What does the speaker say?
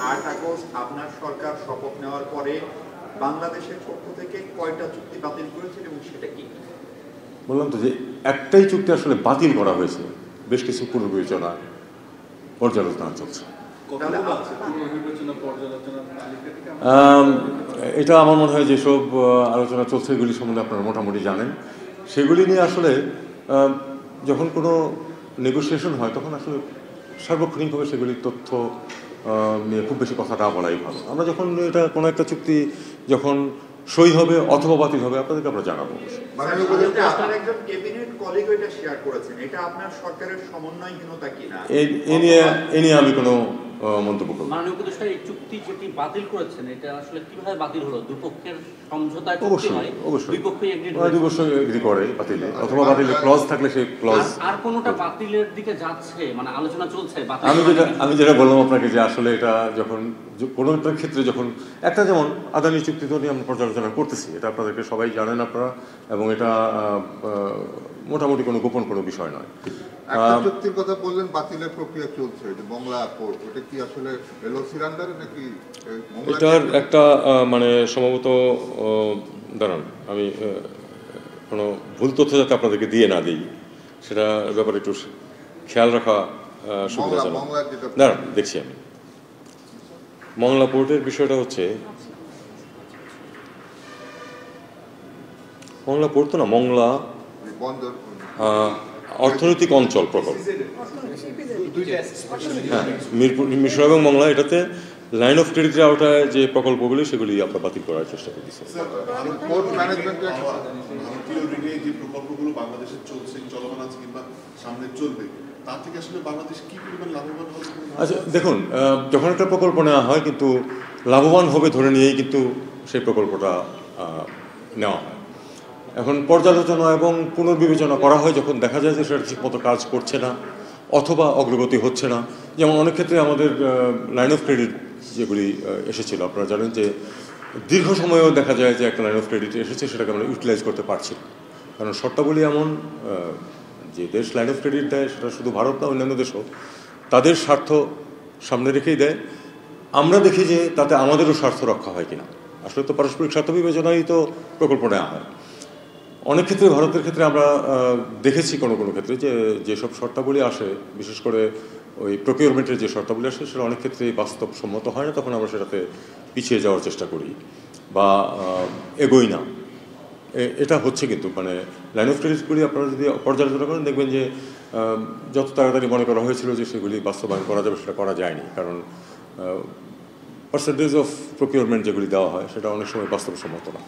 8 August আপনার সরকার শপথ নেওয়ার পরে বাংলাদেশের পক্ষ থেকে কয়টা চুক্তি বাতিল করেছিল এবং সেটা কি? বললাম তো যে একটাই চুক্তি আসলে বাতিল করা হয়েছে, বেশ কিছু পুনর্বিবেচনা পর্যালোচনা চলছে। এটা আমার মনে হয় যেসব আলোচনা চলছে এগুলি সম্বন্ধে আপনারা মোটামুটি জানেন। সেগুলি নিয়ে আসলে যখন কোনো নেগোসিয়েশন হয় তখন আসলে সার্বক্ষণিকভাবে সেগুলির তথ্য নিয়ে খুব বেশি কথা না বলাই ভালো। আমরা যখন এটা কোনো একটা চুক্তি যখন সই হবে অথবা বাতিল হবে আপনাদেরকে আমরা জানাবো। আপনার একজন ক্যাবিনেট কলিগ এটা শেয়ার করেছেন, এটা আপনার সরকারের সমন্বয়হীনতা কিনা এ নিয়ে আমি কোনো মন্তব্য করব। মাননীয় উপদেষ্টা এই চুক্তি যেটি বাতিল করেছেন এটা আসলে কিভাবে বাতিল হলো? দুপক্ষের সমঝোতায় চুক্তি হয়, দুই পক্ষই এগ্রি করে বাতিলে, অথবা বাতিলে ক্লজ থাকলে সেই ক্লজ। আর কোনটা বাতিলের দিকে যাচ্ছে, মানে আলোচনা চলছে? আমি যেটা বললাম আপনাকে যে আসলে এটা যখন কোনো একটা ক্ষেত্রে যখন একটা যেমন আদানি চুক্তি তো নিয়ে আমরা পর্যালোচনা করতেছি, এটা আপনাদেরকে সবাই জানেন আপনারা, এবং এটা মোটামুটি কোনো গোপন কোনো বিষয় নয়। একটা চুক্তির কথা বললেন বাতিলের প্রক্রিয়া চলছে, যে মংলা পোর্ট, এটা কি আসলে এলওসির আন্ডারে নাকি? এটার একটা মানে সম্ভবত দাঁড়ান, আমি কোনো ভুল তথ্য যাতে আপনাদেরকে দিয়ে না দিই সেটা ব্যাপারে একটু খেয়াল রাখা সুবিধাজনক। দাঁড়ান দেখছি আমি। মংলা পোর্টের বিষয়টা হচ্ছে, মংলা পোর্ট তো না, মংলা অর্থনৈতিক অঞ্চল প্রকল্প। হ্যাঁ, মিরপুর এবং মংলা, এটাতে লাইন অফ ক্রেডিটের আওতায় যে প্রকল্পগুলি সেগুলি আমরা বাতিল করার চেষ্টা করতেছি। যে প্রকল্পগুলো বাংলাদেশে চলছে, চলমান আছে কিংবা সামনে চলবে, তার থেকে আসলে বাংলাদেশ কি পরিমাণ লাভবান হবে? আচ্ছা দেখুন, যখন একটা প্রকল্প নেওয়া হয় কিন্তু লাভবান হবে ধরে নিয়েই কিন্তু সেই প্রকল্পটা নেওয়া হয়। এখন পর্যালোচনা এবং পুনর্বিবেচনা করা হয় যখন দেখা যায় যে সেটা ঠিকমতো কাজ করছে না অথবা অগ্রগতি হচ্ছে না। যেমন অনেক ক্ষেত্রে আমাদের লাইন অফ ক্রেডিট যেগুলি এসেছিল, আপনারা জানেন যে দীর্ঘ সময়েও দেখা যায় যে একটা লাইন অফ ক্রেডিট এসেছে সেটাকে আমরা ইউটিলাইজ করতে পারছি না, কারণ শর্তাবলী এমন যে দেশ লাইন অফ ক্রেডিট দেয় সেটা শুধু ভারত না, অন্যান্য দেশও তাদের স্বার্থ সামনে রেখেই দেয়। আমরা দেখি যে তাতে আমাদেরও স্বার্থ রক্ষা হয় কিনা। আসলে তো পারস্পরিক স্বার্থ বিবেচনায় তো প্রকল্প নেওয়া হয়। অনেক ক্ষেত্রে ভারতের ক্ষেত্রে আমরা দেখেছি কোনো কোনো ক্ষেত্রে যে যেসব শর্তাবলী আসে, বিশেষ করে ওই প্রকিউরমেন্টের যে শর্তাবলী আসে সেটা অনেক ক্ষেত্রে বাস্তবসম্মত হয় না, তখন আমরা সেটাতে পিছিয়ে যাওয়ার চেষ্টা করি বা এগোই না। এটা হচ্ছে কিন্তু মানে লাইন অফ ক্রেডিটগুলি আপনারা যদি পর্যালোচনা করেন দেখবেন যে যত তাড়াতাড়ি মনে করা হয়েছিল যে সেগুলি বাস্তবায়ন করা যাবে সেটা করা যায়নি, কারণ পার্সেন্টেজ অফ প্রকিউরমেন্ট যেগুলি দেওয়া হয় সেটা অনেক সময় বাস্তবসম্মত না।